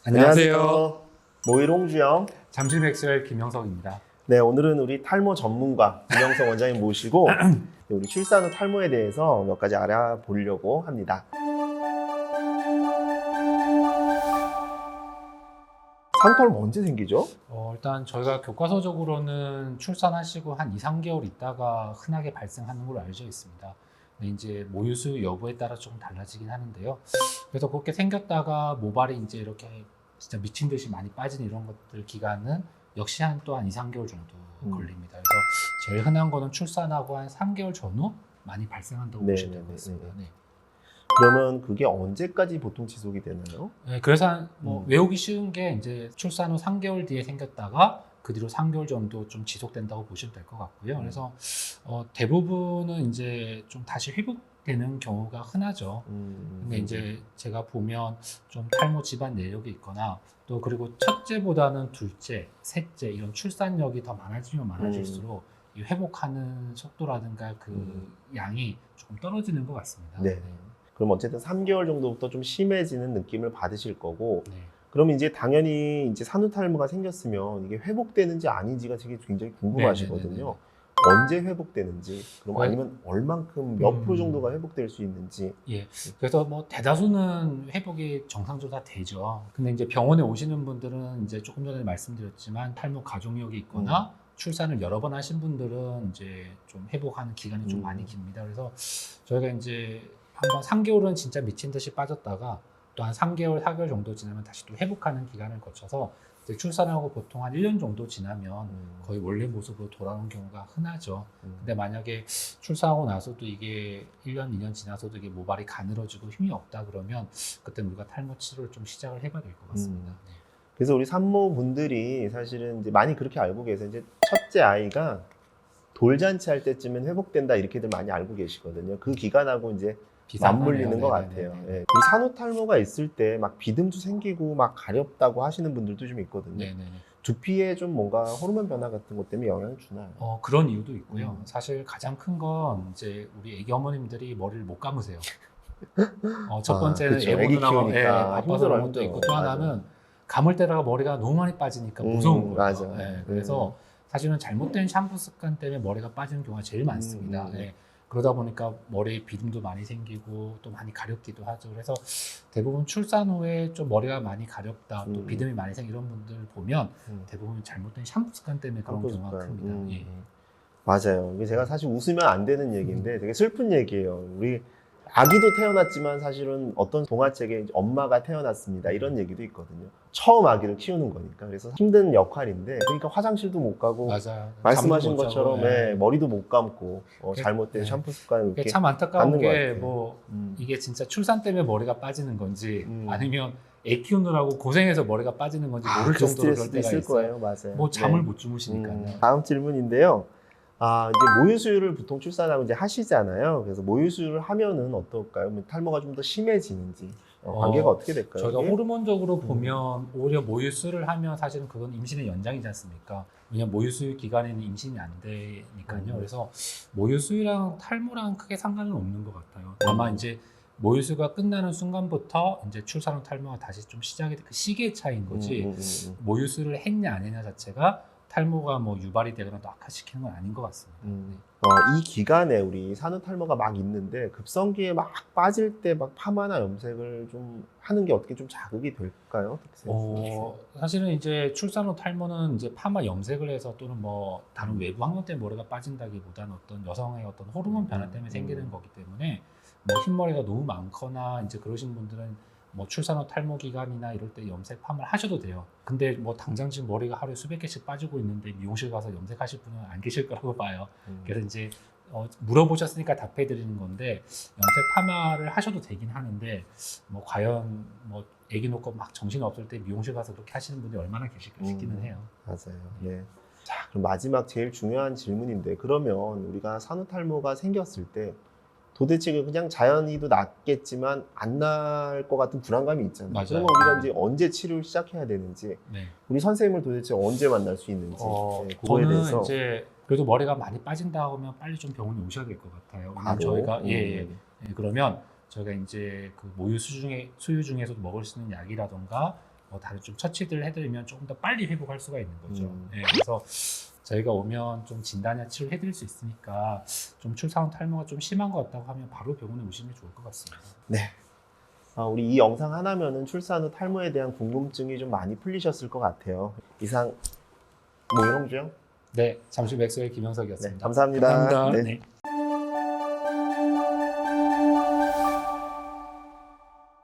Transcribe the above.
안녕하세요. 모일 홍주영. 잠실 맥스웰 김영석입니다. 네, 오늘은 우리 탈모 전문가 김영석 원장님 모시고 우리 출산 후 탈모에 대해서 몇 가지 알아보려고 합니다. 산후탈모 언제 생기죠? 일단 저희가 교과서적으로는 출산하시고 한 2, 3개월 있다가 흔하게 발생하는 걸로 알려져 있습니다. 근데 이제 모유수유 여부에 따라 조금 달라지긴 하는데요. 그래서 그렇게 생겼다가 모발이 이제 이렇게 진짜 미친 듯이 많이 빠진 이런 것들 기간은 역시 또한 2, 3개월 정도 걸립니다. 그래서 제일 흔한 거는 출산하고 한 3개월 전후 많이 발생한다고 보시면 될 것 같습니다. 네. 그러면 그게 언제까지 보통 지속이 되나요? 네, 그래서 외우기 쉬운 게 이제 출산 후 3개월 뒤에 생겼다가 그 뒤로 3개월 정도 좀 지속된다고 보시면 될 것 같고요. 그래서 대부분은 이제 좀 다시 회복되는 경우가 흔하죠. 근데 이제 제가 보면 좀 탈모 집안 내력이 있거나 또 그리고 첫째보다는 둘째, 셋째 이런 출산력이 더 많아지면 많아질수록 이 회복하는 속도라든가 그 양이 조금 떨어지는 것 같습니다. 네. 그럼 어쨌든 3개월 정도부터 좀 심해지는 느낌을 받으실 거고, 네. 그럼 이제 당연히 이제 산후탈모가 생겼으면 이게 회복되는지 아닌지가 되게 굉장히 궁금하시거든요. 네네네네. 언제 회복되는지, 그럼 네. 아니면 얼만큼 몇 프로 정도가 회복될 수 있는지. 예. 그래서 뭐 대다수는 회복이 정상적으로 다 되죠. 근데 이제 병원에 오시는 분들은 이제 조금 전에 말씀드렸지만 탈모 가족력이 있거나 출산을 여러 번 하신 분들은 이제 좀 회복하는 기간이 좀 많이 깁니다. 그래서 저희가 이제 한번 3개월은 진짜 미친 듯이 빠졌다가 또 한 3개월, 4개월 정도 지나면 다시 또 회복하는 기간을 거쳐서 이제 출산하고 보통 한 1년 정도 지나면 거의 원래 모습으로 돌아오는 경우가 흔하죠. 근데 만약에 출산하고 나서도 이게 1년, 2년 지나서도 이게 모발이 가늘어지고 힘이 없다 그러면 그때 우리가 탈모 치료를 좀 시작을 해봐야 될 것 같습니다. 네. 그래서 우리 산모분들이 사실은 이제 많이 그렇게 알고 계세요. 이제 첫째 아이가 돌잔치 할 때쯤엔 회복된다 이렇게들 많이 알고 계시거든요. 그 기간하고 이제 맞물리는 것 같아요. 예. 우리 산후탈모가 있을 때 막 비듬도 생기고 막 가렵다고 하시는 분들도 좀 있거든요. 네네네. 두피에 좀 뭔가 호르몬 변화 같은 것 때문에 영향을 주나요? 그런 이유도 있고요. 사실 가장 큰 건 이제 우리 애기 어머님들이 머리를 못 감으세요. 첫 번째는 그쵸. 애 애기 보느라고 키우니까 바빠서 그런 것도 힘들어요. 있고 또 맞아. 하나는 감을 때다가 머리가 너무 많이 빠지니까 무서운 거예요. 맞아. 그래서 사실은 잘못된 샴푸 습관 때문에 머리가 빠지는 경우가 제일 많습니다. 그러다 보니까 머리에 비듬도 많이 생기고 또 많이 가렵기도 하죠. 그래서 대부분 출산 후에 좀 머리가 많이 가렵다, 또 비듬이 많이 생긴 이런 분들 보면 대부분 잘못된 샴푸 습관 때문에 그런 샴푸 경우가 습관. 큽니다. 예. 맞아요. 이게 제가 사실 웃으면 안 되는 얘기인데 되게 슬픈 얘기예요. 우리 아기도 태어났지만 사실은 어떤 동화책에 이제 엄마가 태어났습니다 이런 얘기도 있거든요. 처음 아기를 키우는 거니까. 그래서 힘든 역할인데, 그러니까 화장실도 못 가고 맞아요. 말씀하신 잠도 못 것처럼 자고, 예. 머리도 못 감고 잘못된 샴푸 습관을 그게 이렇게 참 안타까운 갖는 것 게 같아요. 뭐 이게 진짜 출산 때문에 머리가 빠지는 건지 아니면 애 키우느라고 고생해서 머리가 빠지는 건지 모를 그 정도로 그럴 스트레스도 때가 있을 있어요. 거예요. 맞아요. 뭐 잠을 네. 못 주무시니까요. 다음 질문인데요. 이제 모유수유를 보통 출산하고 이제 하시잖아요. 그래서 모유수유를 하면은 어떨까요? 뭐 탈모가 좀 더 심해지는지 관계가 어떻게 될까요? 저희가 이게? 호르몬적으로 보면 오히려 모유수유를 하면 사실은 그건 임신의 연장이지 않습니까? 왜냐면 모유수유 기간에는 임신이 안 되니까요. 그래서 모유수유랑 탈모랑 크게 상관은 없는 것 같아요. 다만 이제 모유수유가 끝나는 순간부터 이제 출산 후 탈모가 다시 좀 시작이 돼. 그 시기의 차이인 거지. 모유수유를 했냐 안 했냐 자체가 탈모가 뭐 유발이 되거나 또 악화시키는 건 아닌 것 같습니다. 이 기간에 우리 산후탈모가 막 있는데 급성기에 막 빠질 때 막 파마나 염색을 좀 하는 게 어떻게 좀 자극이 될까요? 사실은 이제 출산 후 탈모는 이제 파마 염색을 해서 또는 뭐 다른 외부 환경 때문에 머리가 빠진다기보다는 어떤 여성의 어떤 호르몬 변화 때문에 생기는 거기 때문에 뭐 흰머리가 너무 많거나 이제 그러신 분들은 뭐 출산 후 탈모 기간이나 이럴 때 염색 파마를 하셔도 돼요. 근데 뭐 당장 지금 머리가 하루에 수백 개씩 빠지고 있는데 미용실 가서 염색하실 분은 안 계실 거라고 봐요. 그래서 이제 물어보셨으니까 답해 드리는 건데 염색 파마를 하셔도 되긴 하는데 뭐 과연 뭐 애기 놓고 막 정신 없을 때 미용실 가서 그렇게 하시는 분이 얼마나 계실까 싶기는 해요. 맞아요. 네. 자, 그럼 마지막 제일 중요한 질문인데, 그러면 우리가 산후탈모가 생겼을 때 도대체 그냥 자연히도 낫겠지만 안 날 것 같은 불안감이 있잖아요. 맞아요. 그러면 우리가 이제 언제 치료를 시작해야 되는지, 우리 선생님을 도대체 언제 만날 수 있는지, 그거에 저는 대해서. 이제 그래도 머리가 많이 빠진다 하면 빨리 좀 병원에 오셔야 될 것 같아요. 바로? 저희가 그러면 저희가 이제 그 수유 중에서도 먹을 수 있는 약이라던가 다른 좀 처치들 해드리면 조금 더 빨리 회복할 수가 있는 거죠. 음. 네, 그래서 저희가 오면 좀 진단이나 치료를 해드릴 수 있으니까 좀 출산 후 탈모가 좀 심한 것 같다고 하면 바로 병원에 오시면 좋을 것 같습니다. 네. 우리 이 영상 하나면은 출산 후 탈모에 대한 궁금증이 좀 많이 풀리셨을 것 같아요. 이상 모형주요? 네, 잠시 맥스웰 네, 김영석이었습니다. 감사합니다. 감사합니다. 네. 네.